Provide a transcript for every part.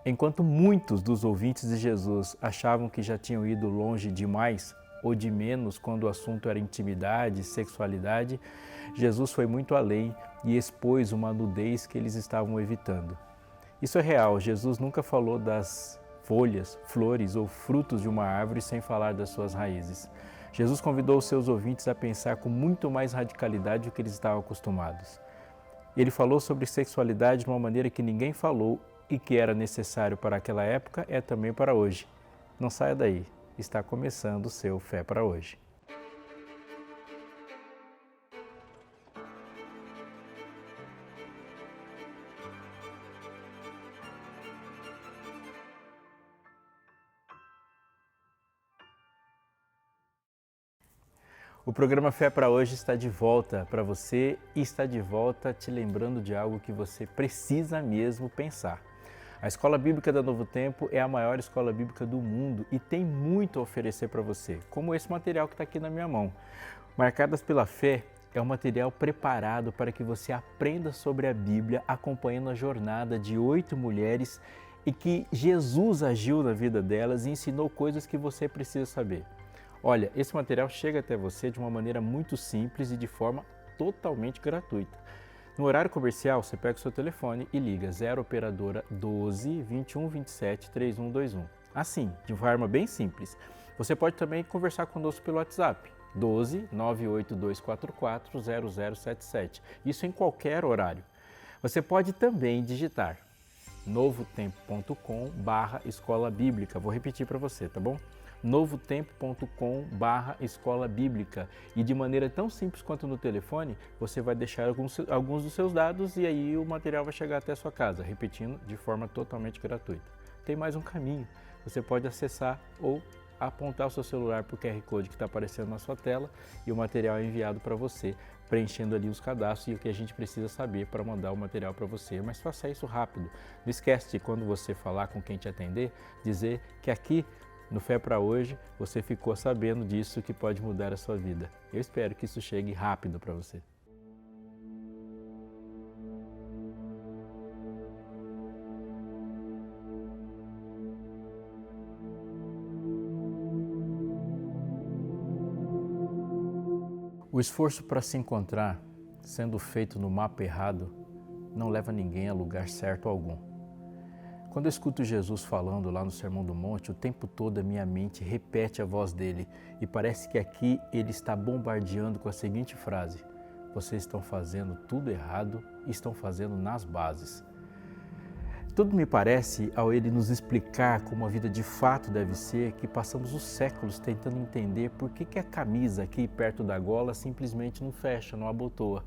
Enquanto muitos dos ouvintes de Jesus achavam que já tinham ido longe demais ou de menos quando o assunto era intimidade e sexualidade, Jesus foi muito além e expôs uma nudez que eles estavam evitando. Isso é real, Jesus nunca falou das folhas, flores ou frutos de uma árvore sem falar das suas raízes. Jesus convidou os seus ouvintes a pensar com muito mais radicalidade do que eles estavam acostumados. Ele falou sobre sexualidade de uma maneira que ninguém falou e que era necessário para aquela época é também para hoje. Não saia daí, está começando o seu Fé para Hoje. O programa Fé para Hoje está de volta para você e está de volta te lembrando de algo que você precisa mesmo pensar. A Escola Bíblica da Novo Tempo é a maior escola bíblica do mundo e tem muito a oferecer para você, como esse material que está aqui na minha mão. Marcadas pela Fé é um material preparado para que você aprenda sobre a Bíblia acompanhando a jornada de 8 mulheres e que Jesus agiu na vida delas e ensinou coisas que você precisa saber. Olha, esse material chega até você de uma maneira muito simples e de forma totalmente gratuita. No horário comercial, você pega o seu telefone e liga 0 operadora 12 21 27 3121. Assim, de forma bem simples. Você pode também conversar conosco pelo WhatsApp 12 98244 0077. Isso em qualquer horário. Você pode também digitar novotempo.com/escola bíblica. Vou repetir para você, tá bom? novotempo.com/escola bíblica e de maneira tão simples quanto no telefone, você vai deixar alguns dos seus dados e aí o material vai chegar até a sua casa, repetindo, de forma totalmente gratuita. Tem mais um caminho, você pode acessar ou apontar o seu celular para o QR Code que está aparecendo na sua tela e o material é enviado para você, preenchendo ali os cadastros e o que a gente precisa saber para mandar o material para você. Mas faça isso rápido. Não esquece de, quando você falar com quem te atender, dizer que aqui no Fé para Hoje você ficou sabendo disso que pode mudar a sua vida. Eu espero que isso chegue rápido para você. O esforço para se encontrar, sendo feito no mapa errado, não leva ninguém a lugar certo algum. Quando eu escuto Jesus falando lá no Sermão do Monte, o tempo todo a minha mente repete a voz dele e parece que aqui ele está bombardeando com a seguinte frase: vocês estão fazendo tudo errado e estão fazendo nas bases. Tudo me parece, ao ele nos explicar como a vida de fato deve ser, que passamos os séculos tentando entender por que a camisa aqui perto da gola simplesmente não fecha, não abotoa.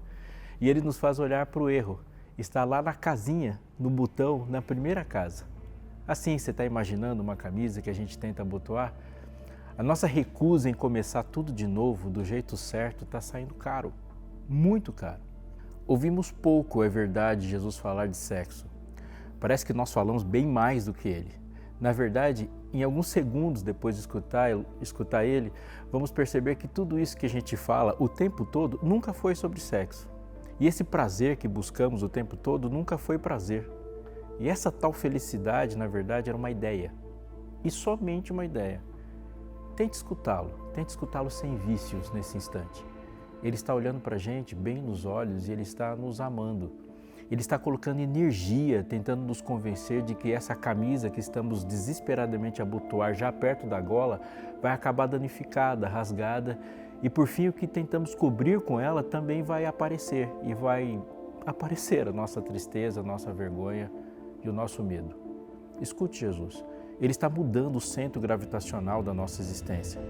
E ele nos faz olhar para o erro. Está lá na casinha, no botão, na primeira casa. Assim, você está imaginando uma camisa que a gente tenta abotoar? A nossa recusa em começar tudo de novo, do jeito certo, está saindo caro, muito caro. Ouvimos pouco, é verdade, Jesus falar de sexo. Parece que nós falamos bem mais do que ele. Na verdade, em alguns segundos depois de escutar ele, vamos perceber que tudo isso que a gente fala o tempo todo nunca foi sobre sexo. E esse prazer que buscamos o tempo todo nunca foi prazer. E essa tal felicidade, na verdade, era uma ideia. E somente uma ideia. Tente escutá-lo sem vícios nesse instante. Ele está olhando para a gente bem nos olhos e ele está nos amando. Ele está colocando energia, tentando nos convencer de que essa camisa que estamos desesperadamente a abotoar já perto da gola vai acabar danificada, rasgada e por fim o que tentamos cobrir com ela também vai aparecer e vai aparecer a nossa tristeza, a nossa vergonha e o nosso medo. Escute Jesus, ele está mudando o centro gravitacional da nossa existência.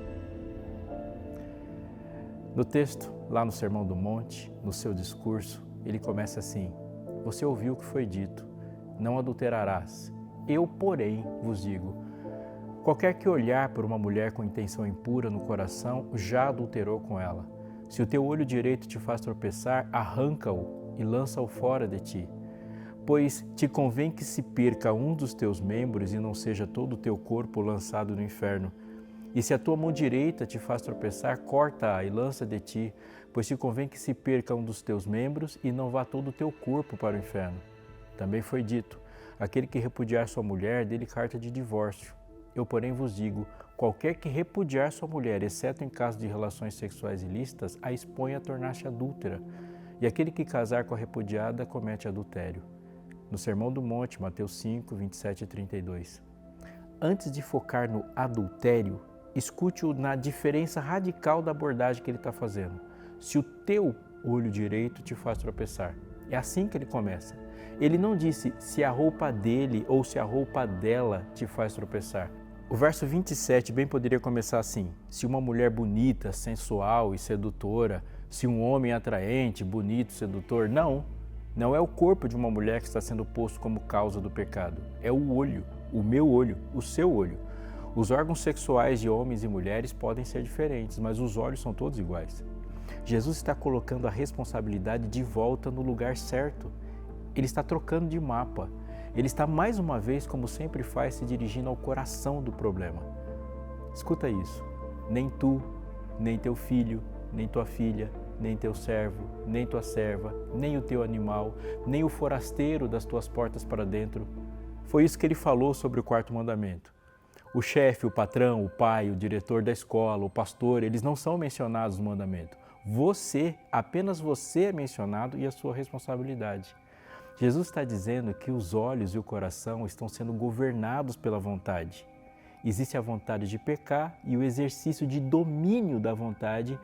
No texto, lá no Sermão do Monte, no seu discurso, ele começa assim: você ouviu o que foi dito, não adulterarás. Eu, porém, vos digo, qualquer que olhar por uma mulher com intenção impura no coração, já adulterou com ela. Se o teu olho direito te faz tropeçar, arranca-o e lança-o fora de ti. Pois te convém que se perca um dos teus membros e não seja todo o teu corpo lançado no inferno. E se a tua mão direita te faz tropeçar, corta-a e lança de ti, pois te convém que se perca um dos teus membros e não vá todo o teu corpo para o inferno. Também foi dito: Aquele que repudiar sua mulher, dê-lhe carta de divórcio. Eu, porém, vos digo, qualquer que repudiar sua mulher, exceto em caso de relações sexuais ilícitas, a expõe a tornar-se adúltera. E aquele que casar com a repudiada comete adultério. No Sermão do Monte, Mateus 5, 27 e 32. Antes de focar no adultério, escute-o na diferença radical da abordagem que ele está fazendo. Se o teu olho direito te faz tropeçar. É assim que ele começa. Ele não disse se a roupa dele ou se a roupa dela te faz tropeçar. O verso 27 bem poderia começar assim: se uma mulher bonita, sensual e sedutora, se um homem atraente, bonito, sedutor. Não é o corpo de uma mulher que está sendo posto como causa do pecado. É o olho, o meu olho, o seu olho. Os órgãos sexuais de homens e mulheres podem ser diferentes, mas os olhos são todos iguais. Jesus está colocando a responsabilidade de volta no lugar certo. Ele está trocando de mapa. Ele está mais uma vez, como sempre faz, se dirigindo ao coração do problema. Escuta isso. Nem tu, nem teu filho, nem tua filha, nem teu servo, nem tua serva, nem o teu animal, nem o forasteiro das tuas portas para dentro. Foi isso que ele falou sobre o quarto mandamento. O chefe, o patrão, o pai, o diretor da escola, o pastor, eles não são mencionados no mandamento. Você, apenas você é mencionado e a sua responsabilidade. Jesus está dizendo que os olhos e o coração estão sendo governados pela vontade. Existe a vontade de pecar e o exercício de domínio da vontade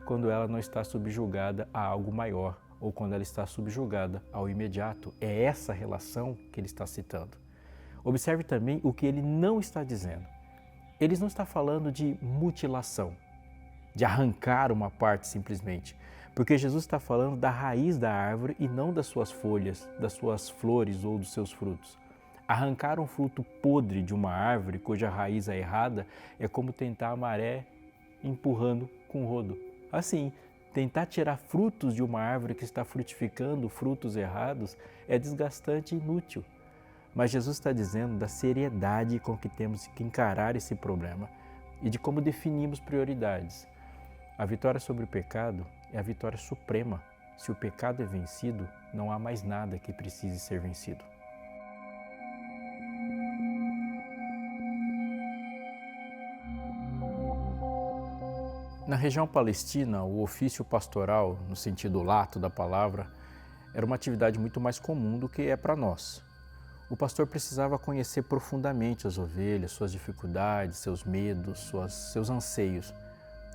quando ela não está subjugada a algo maior ou quando ela está subjugada ao imediato. É essa relação que ele está citando. Observe também o que ele não está dizendo. Ele não está falando de mutilação, de arrancar uma parte simplesmente, porque Jesus está falando da raiz da árvore e não das suas folhas, das suas flores ou dos seus frutos. Arrancar um fruto podre de uma árvore cuja raiz é errada é como tentar a maré empurrando com o rodo. Assim, tentar tirar frutos de uma árvore que está frutificando frutos errados é desgastante e inútil. Mas Jesus está dizendo da seriedade com que temos que encarar esse problema e de como definimos prioridades. A vitória sobre o pecado é a vitória suprema. Se o pecado é vencido, não há mais nada que precise ser vencido. Na região palestina, o ofício pastoral, no sentido lato da palavra, era uma atividade muito mais comum do que é para nós. O pastor precisava conhecer profundamente as ovelhas, suas dificuldades, seus medos, seus anseios.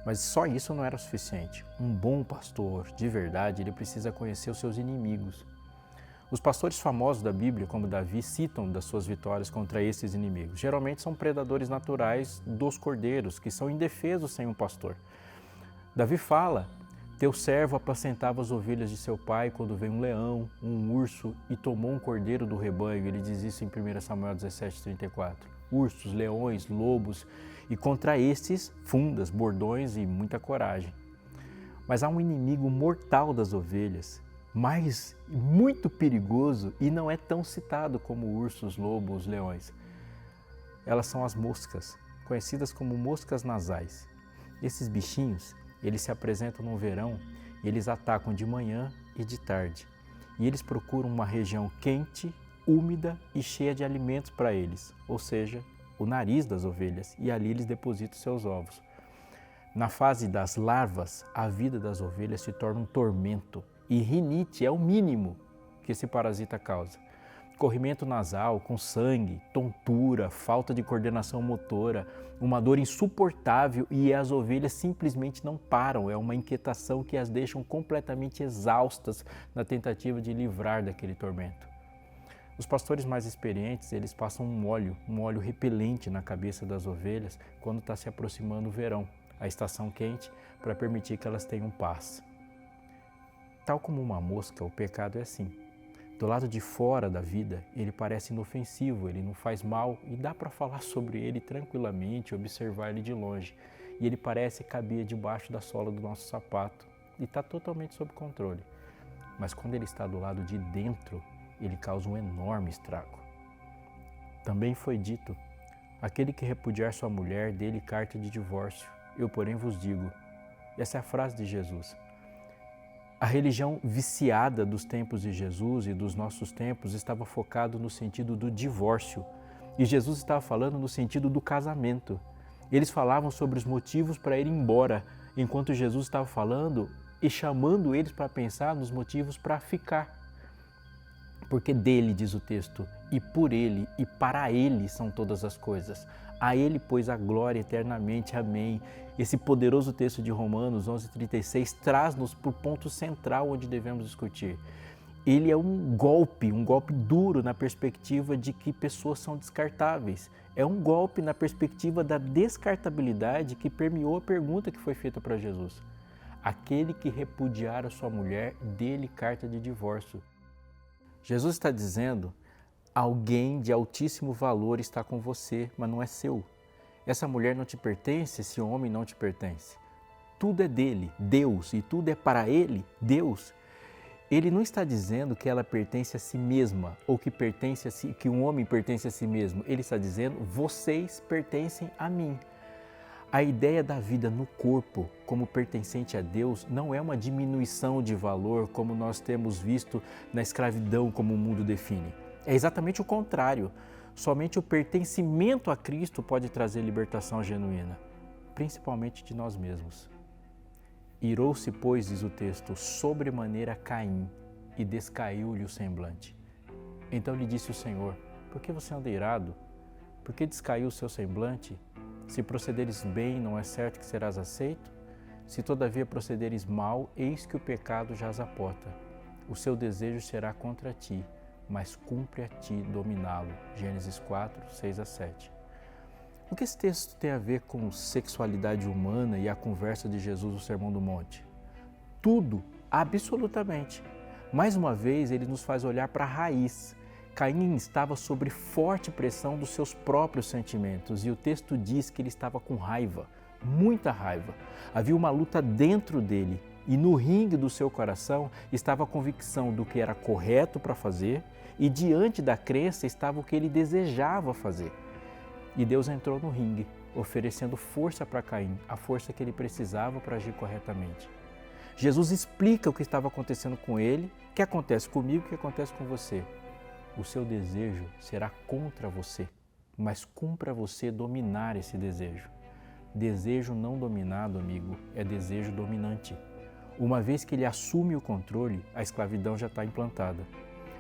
Mas só isso não era suficiente. Um bom pastor, de verdade, ele precisa conhecer os seus inimigos. Os pastores famosos da Bíblia, como Davi, citam das suas vitórias contra esses inimigos. Geralmente são predadores naturais dos cordeiros, que são indefesos sem um pastor. Davi fala: teu servo apacentava as ovelhas de seu pai quando veio um leão, um urso e tomou um cordeiro do rebanho. Ele diz isso em 1 Samuel 17:34. Ursos, leões, lobos e contra estes fundas, bordões e muita coragem. Mas há um inimigo mortal das ovelhas, mas muito perigoso e não é tão citado como ursos, lobos, leões. Elas são as moscas, conhecidas como moscas nasais. Esses bichinhos, eles se apresentam no verão e eles atacam de manhã e de tarde. E eles procuram uma região quente, úmida e cheia de alimentos para eles, ou seja, o nariz das ovelhas, e ali eles depositam seus ovos. Na fase das larvas, a vida das ovelhas se torna um tormento e rinite é o mínimo que esse parasita causa. Corrimento nasal com sangue, tontura, falta de coordenação motora, uma dor insuportável e as ovelhas simplesmente não param. É uma inquietação que as deixa completamente exaustas na tentativa de livrar daquele tormento. Os pastores mais experientes, eles passam um óleo repelente na cabeça das ovelhas quando está se aproximando o verão, a estação quente, para permitir que elas tenham paz. Tal como uma mosca, o pecado é assim. Do lado de fora da vida, ele parece inofensivo, ele não faz mal e dá para falar sobre ele tranquilamente, observar ele de longe. E ele parece caber debaixo da sola do nosso sapato e está totalmente sob controle. Mas quando ele está do lado de dentro, ele causa um enorme estrago. Também foi dito: aquele que repudiar sua mulher, dê-lhe carta de divórcio. Eu, porém, vos digo. Essa é a frase de Jesus. A religião viciada dos tempos de Jesus e dos nossos tempos estava focado no sentido do divórcio. E Jesus estava falando no sentido do casamento. Eles falavam sobre os motivos para ir embora, enquanto Jesus estava falando e chamando eles para pensar nos motivos para ficar. Porque dele, diz o texto, e por ele e para ele são todas as coisas. A ele, pois, a glória eternamente. Amém. Esse poderoso texto de Romanos 11:36 traz-nos para o ponto central onde devemos discutir. Ele é um golpe duro na perspectiva de que pessoas são descartáveis. É um golpe na perspectiva da descartabilidade que permeou a pergunta que foi feita para Jesus. Aquele que repudiar a sua mulher, dê-lhe carta de divórcio. Jesus está dizendo, alguém de altíssimo valor está com você, mas não é seu. Essa mulher não te pertence, esse homem não te pertence. Tudo é dele, Deus, e tudo é para ele, Deus. Ele não está dizendo que ela pertence a si mesma ou que um homem pertence a si mesmo. Ele está dizendo, vocês pertencem a mim. A ideia da vida no corpo como pertencente a Deus não é uma diminuição de valor como nós temos visto na escravidão como o mundo define. É exatamente o contrário. Somente o pertencimento a Cristo pode trazer libertação genuína, principalmente de nós mesmos. Irou-se, pois, diz o texto, sobremaneira Caim, e descaiu-lhe o semblante. Então lhe disse o Senhor, por que você anda irado? Por que descaiu o seu semblante? Se procederes bem, não é certo que serás aceito? Se todavia procederes mal, eis que o pecado jaz à porta. O seu desejo será contra ti, mas cumpre a ti dominá-lo. Gênesis 4, 6-7. O que esse texto tem a ver com sexualidade humana e a conversa de Jesus no Sermão do Monte? Tudo, absolutamente. Mais uma vez, ele nos faz olhar para a raiz. Caim estava sob forte pressão dos seus próprios sentimentos e o texto diz que ele estava com raiva, muita raiva. Havia uma luta dentro dele e no ringue do seu coração estava a convicção do que era correto para fazer e diante da crença estava o que ele desejava fazer. E Deus entrou no ringue, oferecendo força para Caim, a força que ele precisava para agir corretamente. Jesus explica o que estava acontecendo com ele, o que acontece comigo, o que acontece com você. O seu desejo será contra você, mas cumpra você dominar esse desejo. Desejo não dominado, amigo, é desejo dominante. Uma vez que ele assume o controle, a escravidão já está implantada.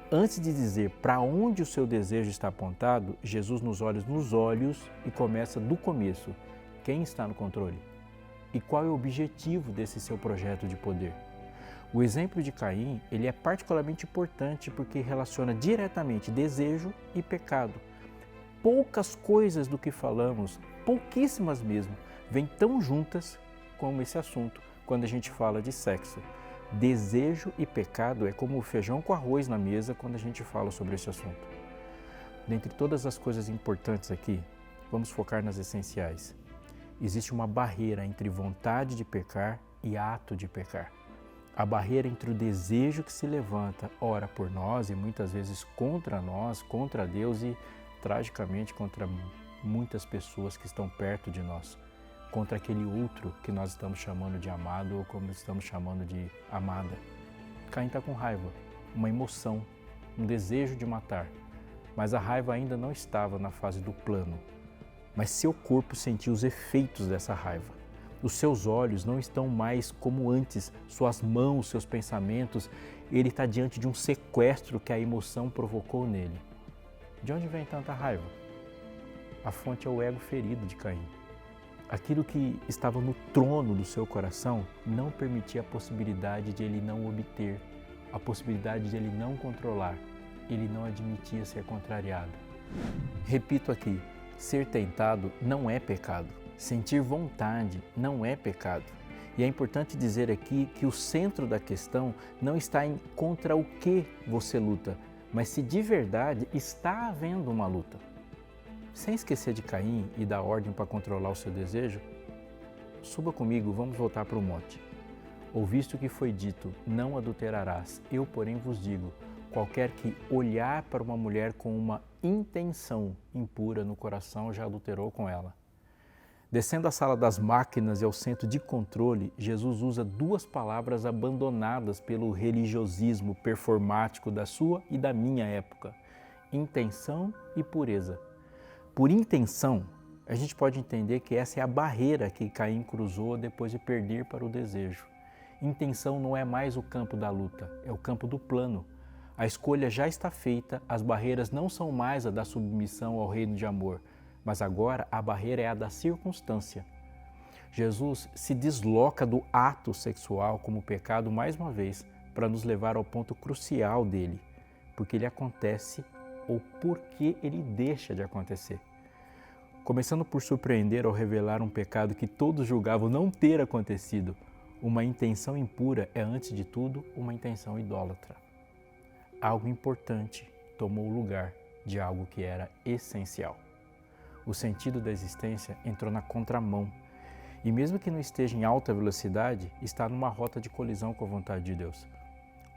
Antes de dizer para onde o seu desejo está apontado, Jesus nos olha nos olhos e começa do começo. Quem está no controle? E qual é o objetivo desse seu projeto de poder? O exemplo de Caim, ele é particularmente importante porque relaciona diretamente desejo e pecado. Poucas coisas do que falamos, pouquíssimas mesmo, vêm tão juntas como esse assunto quando a gente fala de sexo. Desejo e pecado é como o feijão com arroz na mesa quando a gente fala sobre esse assunto. Dentre todas as coisas importantes aqui, vamos focar nas essenciais. Existe uma barreira entre vontade de pecar e ato de pecar. A barreira entre o desejo que se levanta, ora por nós e muitas vezes contra nós, contra Deus e, tragicamente, contra muitas pessoas que estão perto de nós. Contra aquele outro que nós estamos chamando de amado ou como estamos chamando de amada. Caim está com raiva, uma emoção, um desejo de matar. Mas a raiva ainda não estava na fase do plano. Mas seu corpo sentiu os efeitos dessa raiva. Os seus olhos não estão mais como antes, suas mãos, seus pensamentos. Ele está diante de um sequestro que a emoção provocou nele. De onde vem tanta raiva? A fonte é o ego ferido de Caim. Aquilo que estava no trono do seu coração não permitia a possibilidade de ele não obter, a possibilidade de ele não controlar. Ele não admitia ser contrariado. Repito aqui, ser tentado não é pecado. Sentir vontade não é pecado. E é importante dizer aqui que o centro da questão não está em contra o que você luta, mas se de verdade está havendo uma luta. Sem esquecer de Caim e da ordem para controlar o seu desejo, suba comigo, vamos voltar para o monte. Ouviste o que foi dito, não adulterarás. Eu, porém, vos digo, qualquer que olhar para uma mulher com uma intenção impura no coração já adulterou com ela. Descendo à sala das máquinas e ao centro de controle, Jesus usa duas palavras abandonadas pelo religiosismo performático da sua e da minha época: intenção e pureza. Por intenção, a gente pode entender que essa é a barreira que Caim cruzou depois de perder para o desejo. Intenção não é mais o campo da luta, é o campo do plano. A escolha já está feita, as barreiras não são mais a da submissão ao reino de amor, mas agora a barreira é a da circunstância. Jesus se desloca do ato sexual como pecado mais uma vez para nos levar ao ponto crucial dele, porque ele acontece ou porque ele deixa de acontecer. Começando por surpreender ao revelar um pecado que todos julgavam não ter acontecido, uma intenção impura é, antes de tudo, uma intenção idólatra. Algo importante tomou o lugar de algo que era essencial. O sentido da existência entrou na contramão e, mesmo que não esteja em alta velocidade, está numa rota de colisão com a vontade de Deus.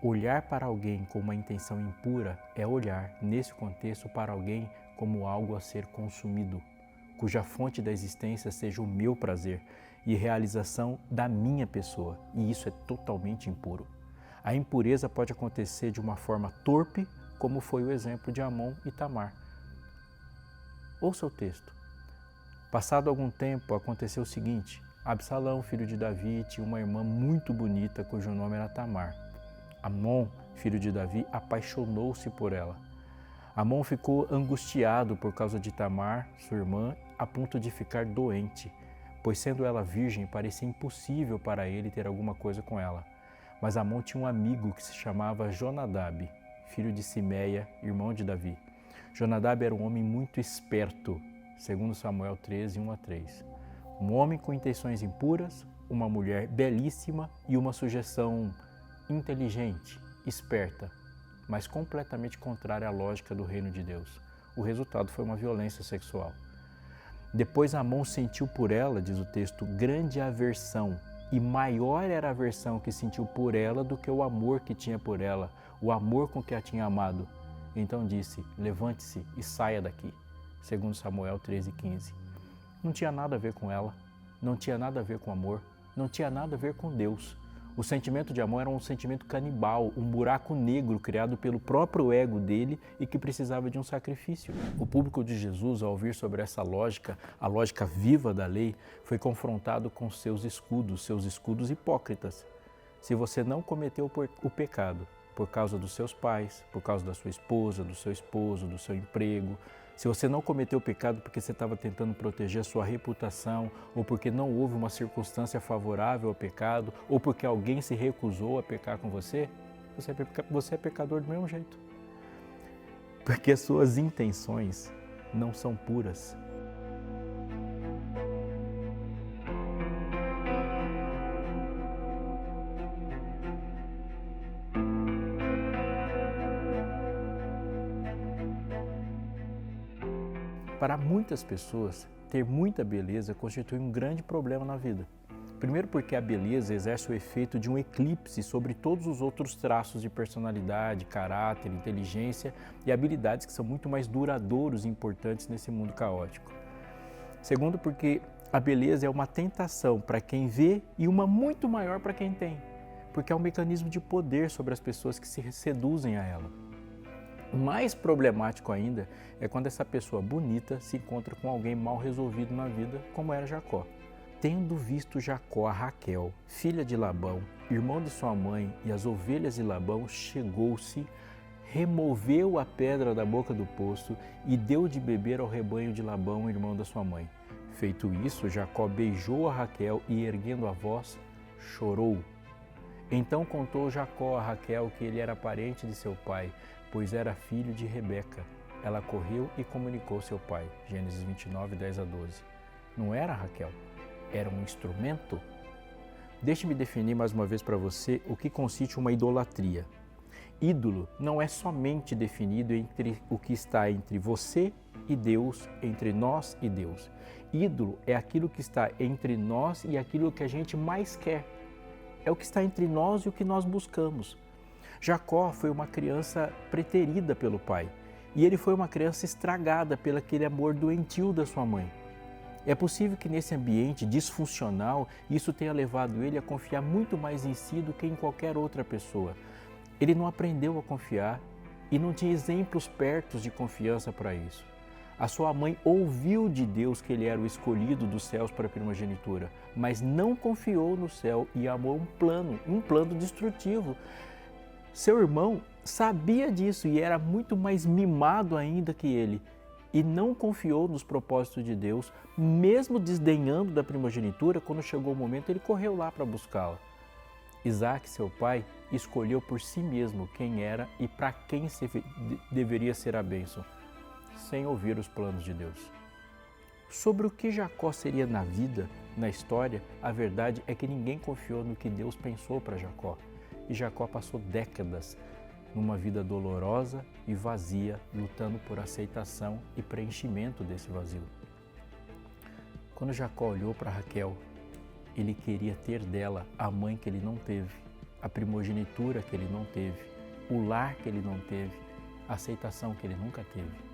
Olhar para alguém com uma intenção impura é olhar, nesse contexto, para alguém como algo a ser consumido, cuja fonte da existência seja o meu prazer e realização da minha pessoa, e isso é totalmente impuro. A impureza pode acontecer de uma forma torpe, como foi o exemplo de Amon e Tamar. Ouça o texto. Passado algum tempo, aconteceu o seguinte: Absalão, filho de Davi, tinha uma irmã muito bonita, cujo nome era Tamar. Amon, filho de Davi, apaixonou-se por ela. Amon ficou angustiado por causa de Tamar, sua irmã, a ponto de ficar doente, pois sendo ela virgem, parecia impossível para ele ter alguma coisa com ela. Mas Amon tinha um amigo que se chamava Jonadab, filho de Simeia, irmão de Davi. Jonadab era um homem muito esperto, segundo Samuel 13, 1-3. Um homem com intenções impuras, uma mulher belíssima e uma sugestão inteligente, esperta, mas completamente contrária à lógica do reino de Deus. O resultado foi uma violência sexual. Depois Amon sentiu por ela, diz o texto, grande aversão, e maior era a aversão que sentiu por ela do que o amor que tinha por ela, o amor com que a tinha amado. Então disse: levante-se e saia daqui. Segundo Samuel 13:15. Não tinha nada a ver com ela, não tinha nada a ver com amor, não tinha nada a ver com Deus. O sentimento de amor era um sentimento canibal, um buraco negro criado pelo próprio ego dele e que precisava de um sacrifício. O público de Jesus, ao ouvir sobre essa lógica, a lógica viva da lei, foi confrontado com seus escudos hipócritas. Se você não cometeu o pecado por causa dos seus pais, por causa da sua esposa, do seu esposo, do seu emprego, se você não cometeu o pecado porque você estava tentando proteger a sua reputação, ou porque não houve uma circunstância favorável ao pecado, ou porque alguém se recusou a pecar com você, você é pecador do mesmo jeito. Porque as suas intenções não são puras. Para muitas pessoas, ter muita beleza constitui um grande problema na vida. Primeiro porque a beleza exerce o efeito de um eclipse sobre todos os outros traços de personalidade, caráter, inteligência e habilidades que são muito mais duradouros e importantes nesse mundo caótico. Segundo porque a beleza é uma tentação para quem vê e uma muito maior para quem tem, porque é um mecanismo de poder sobre as pessoas que se seduzem a ela. Mais problemático ainda é quando essa pessoa bonita se encontra com alguém mal resolvido na vida, como era Jacó. Tendo visto Jacó a Raquel, filha de Labão, irmão de sua mãe, e as ovelhas de Labão, chegou-se, removeu a pedra da boca do poço e deu de beber ao rebanho de Labão, irmão da sua mãe. Feito isso, Jacó beijou a Raquel e, erguendo a voz, chorou. Então contou Jacó a Raquel que ele era parente de seu pai, pois era filho de Rebeca. Ela correu e comunicou seu pai. Gênesis 29, 10-12. Não era Raquel, era um instrumento. Deixe-me definir mais uma vez para você o que consiste uma idolatria. Ídolo não é somente definido entre o que está entre você e Deus, entre nós e Deus. Ídolo é aquilo que está entre nós e aquilo que a gente mais quer. É o que está entre nós e o que nós buscamos. Jacó foi uma criança preterida pelo pai e ele foi uma criança estragada pelo aquele amor doentio da sua mãe. É possível que nesse ambiente disfuncional, isso tenha levado ele a confiar muito mais em si do que em qualquer outra pessoa. Ele não aprendeu a confiar e não tinha exemplos perto de confiança para isso. A sua mãe ouviu de Deus que ele era o escolhido dos céus para a primogenitura, mas não confiou no céu e amou um plano destrutivo. Seu irmão sabia disso e era muito mais mimado ainda que ele, e não confiou nos propósitos de Deus, mesmo desdenhando da primogenitura. Quando chegou o momento, ele correu lá para buscá-la. Isaac, seu pai, escolheu por si mesmo quem era e para quem deveria ser a bênção, sem ouvir os planos de Deus. Sobre o que Jacó seria na vida, na história, a verdade é que ninguém confiou no que Deus pensou para Jacó. E Jacó passou décadas numa vida dolorosa e vazia, lutando por aceitação e preenchimento desse vazio. Quando Jacó olhou para Raquel, ele queria ter dela a mãe que ele não teve, a primogenitura que ele não teve, o lar que ele não teve, a aceitação que ele nunca teve.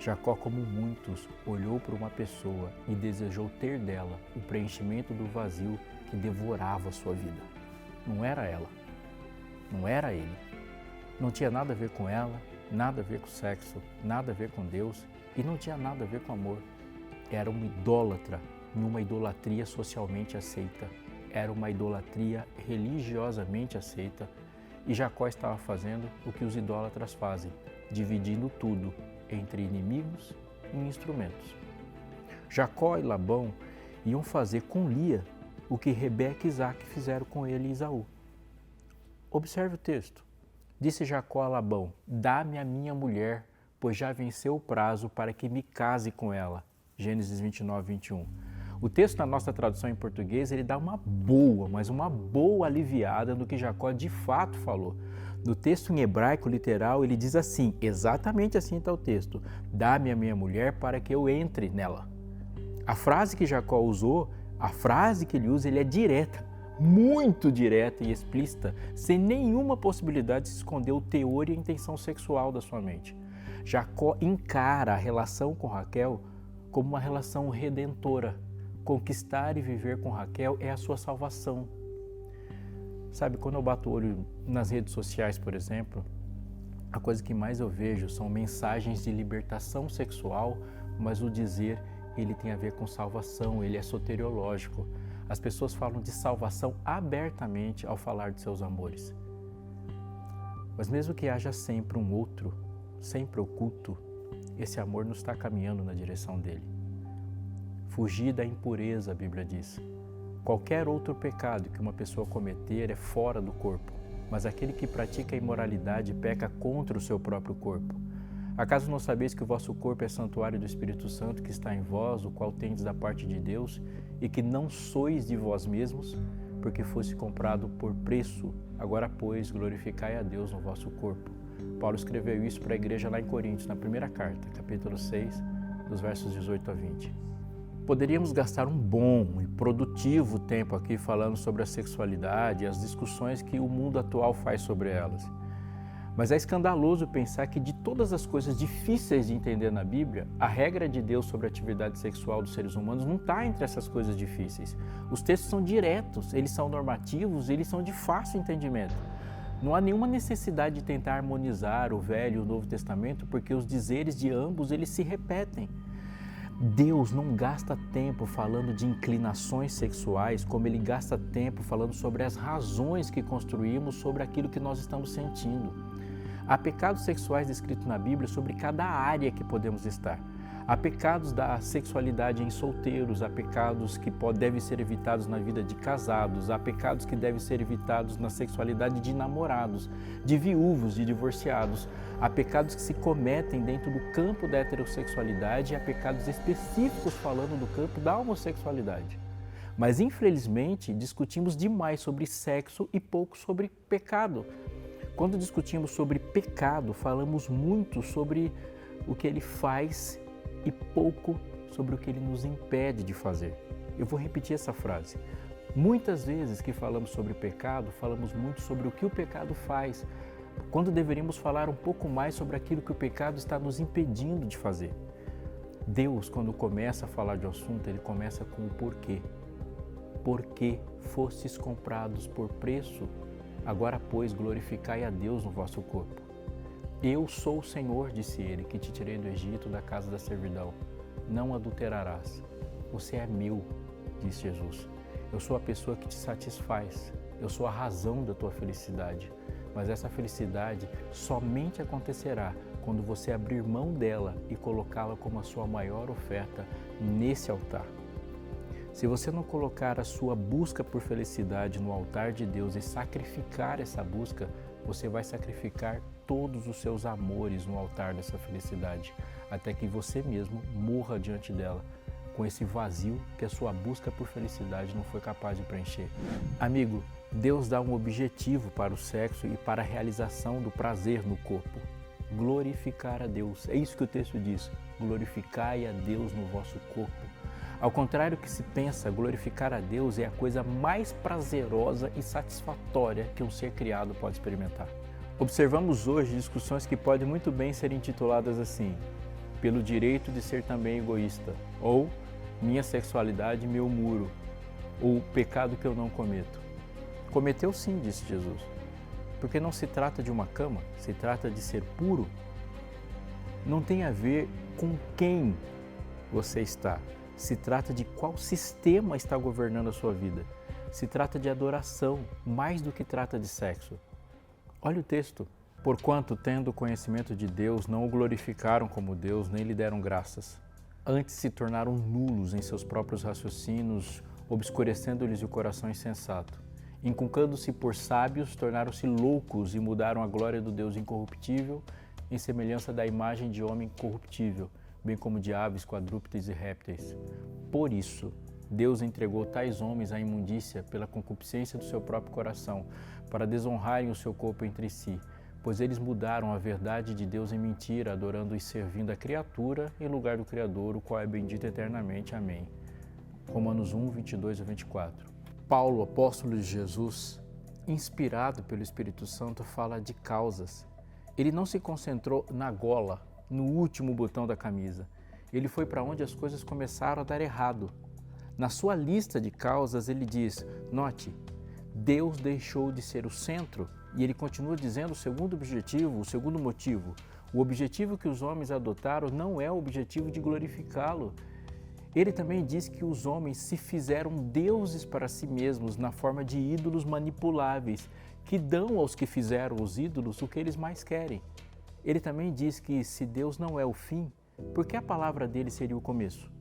Jacó, como muitos, olhou para uma pessoa e desejou ter dela o preenchimento do vazio que devorava a sua vida. Não era ela, não era ele. Não tinha nada a ver com ela, nada a ver com sexo, nada a ver com Deus e não tinha nada a ver com amor. Era uma idólatra, numa idolatria socialmente aceita. Era uma idolatria religiosamente aceita. E Jacó estava fazendo o que os idólatras fazem, dividindo tudo entre inimigos e instrumentos. Jacó e Labão iam fazer com Lia o que Rebeca e Isaac fizeram com ele e Esaú. Observe o texto. Disse Jacó a Labão: dá-me a minha mulher, pois já venceu o prazo para que me case com ela. Gênesis 29, 21. O texto na nossa tradução em português, ele dá uma boa aliviada no que Jacó de fato falou. No texto em hebraico literal, ele diz assim, exatamente assim está o texto: dá-me a minha mulher para que eu entre nela. A frase que Jacó usou, a frase que ele usa, ele é direta, muito direta e explícita, sem nenhuma possibilidade de se esconder o teor e a intenção sexual da sua mente. Jacó encara a relação com Raquel como uma relação redentora. Conquistar e viver com Raquel é a sua salvação. Sabe, quando eu bato o olho nas redes sociais, por exemplo, a coisa que mais eu vejo são mensagens de libertação sexual, mas o dizer ele tem a ver com salvação, ele é soteriológico. As pessoas falam de salvação abertamente ao falar de seus amores. Mas mesmo que haja sempre um outro, sempre oculto, esse amor não está caminhando na direção dele. Fugir da impureza, a Bíblia diz. Qualquer outro pecado que uma pessoa cometer é fora do corpo, mas aquele que pratica a imoralidade peca contra o seu próprio corpo. Acaso não sabeis que o vosso corpo é santuário do Espírito Santo que está em vós, o qual tendes da parte de Deus, e que não sois de vós mesmos, porque fosse comprado por preço? Agora, pois, glorificai a Deus no vosso corpo. Paulo escreveu isso para a igreja lá em Coríntios, na primeira carta, capítulo 6, dos versos 18 a 20. Poderíamos gastar um bom e produtivo tempo aqui falando sobre a sexualidade e as discussões que o mundo atual faz sobre elas. Mas é escandaloso pensar que de todas as coisas difíceis de entender na Bíblia, a regra de Deus sobre a atividade sexual dos seres humanos não está entre essas coisas difíceis. Os textos são diretos, eles são normativos, eles são de fácil entendimento. Não há nenhuma necessidade de tentar harmonizar o Velho e o Novo Testamento, porque os dizeres de ambos eles se repetem. Deus não gasta tempo falando de inclinações sexuais como Ele gasta tempo falando sobre as razões que construímos sobre aquilo que nós estamos sentindo. Há pecados sexuais descritos na Bíblia sobre cada área que podemos estar. Há pecados da sexualidade em solteiros, há pecados que devem ser evitados na vida de casados, há pecados que devem ser evitados na sexualidade de namorados, de viúvos, de divorciados. Há pecados que se cometem dentro do campo da heterossexualidade e há pecados específicos falando do campo da homossexualidade. Mas, infelizmente, discutimos demais sobre sexo e pouco sobre pecado. Quando discutimos sobre pecado, falamos muito sobre o que ele faz e pouco sobre o que ele nos impede de fazer. Eu vou repetir essa frase. Muitas vezes que falamos sobre pecado, falamos muito sobre o que o pecado faz, quando deveríamos falar um pouco mais sobre aquilo que o pecado está nos impedindo de fazer. Deus, quando começa a falar de um assunto, ele começa com o porquê. Porque fostes comprados por preço, agora, pois, glorificai a Deus no vosso corpo. Eu sou o Senhor, disse ele, que te tirei do Egito, da casa da servidão. Não adulterarás. Você é meu, disse Jesus. Eu sou a pessoa que te satisfaz. Eu sou a razão da tua felicidade. Mas essa felicidade somente acontecerá quando você abrir mão dela e colocá-la como a sua maior oferta nesse altar. Se você não colocar a sua busca por felicidade no altar de Deus e sacrificar essa busca, você vai sacrificar todos os seus amores no altar dessa felicidade, até que você mesmo morra diante dela, com esse vazio que a sua busca por felicidade não foi capaz de preencher. Amigo, Deus dá um objetivo para o sexo e para a realização do prazer no corpo. Glorificar a Deus. É isso que o texto diz. Glorificai a Deus no vosso corpo. Ao contrário do que se pensa, glorificar a Deus é a coisa mais prazerosa e satisfatória que um ser criado pode experimentar. Observamos hoje discussões que podem muito bem ser intituladas assim: pelo direito de ser também egoísta, ou minha sexualidade, meu muro, ou pecado que eu não cometo. Cometeu sim, disse Jesus, porque não se trata de uma cama, se trata de ser puro. Não tem a ver com quem você está, se trata de qual sistema está governando a sua vida. Se trata de adoração, mais do que trata de sexo. Olha o texto. Porquanto, tendo conhecimento de Deus, não o glorificaram como Deus, nem lhe deram graças. Antes se tornaram nulos em seus próprios raciocínios, obscurecendo-lhes o coração insensato. Inculcando-se por sábios, tornaram-se loucos e mudaram a glória do Deus incorruptível em semelhança da imagem de homem corruptível, bem como de aves, quadrúpedes e répteis. Por isso, Deus entregou tais homens à imundícia pela concupiscência do seu próprio coração, para desonrarem o seu corpo entre si, pois eles mudaram a verdade de Deus em mentira, adorando e servindo a criatura em lugar do Criador, o qual é bendito eternamente. Amém. Romanos 1, 22 a 24. Paulo, apóstolo de Jesus, inspirado pelo Espírito Santo, fala de causas. Ele não se concentrou na gola, no último botão da camisa. Ele foi para onde as coisas começaram a dar errado. Na sua lista de causas, ele diz, note, Deus deixou de ser o centro, e ele continua dizendo o segundo objetivo, o segundo motivo. O objetivo que os homens adotaram não é o objetivo de glorificá-lo. Ele também diz que os homens se fizeram deuses para si mesmos na forma de ídolos manipuláveis, que dão aos que fizeram os ídolos o que eles mais querem. Ele também diz que se Deus não é o fim, por que a palavra dele seria o começo?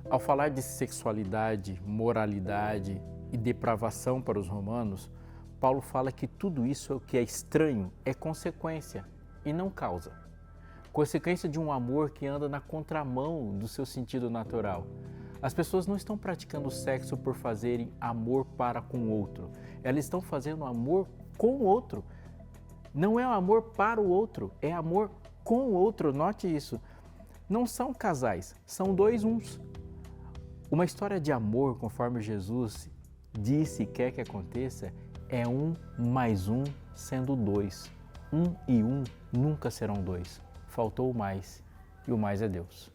Ao falar de sexualidade, moralidade e depravação para os romanos, Paulo fala que tudo isso que é estranho é consequência e não causa. Consequência de um amor que anda na contramão do seu sentido natural. As pessoas não estão praticando sexo por fazerem amor para com o outro. Elas estão fazendo amor com o outro. Não é amor para o outro, é amor com o outro. Note isso. Não são casais, são dois uns. Uma história de amor, conforme Jesus disse e quer que aconteça, é 1 mais 1 sendo 2. 1 e 1 nunca serão 2. Faltou o mais, e o mais é Deus.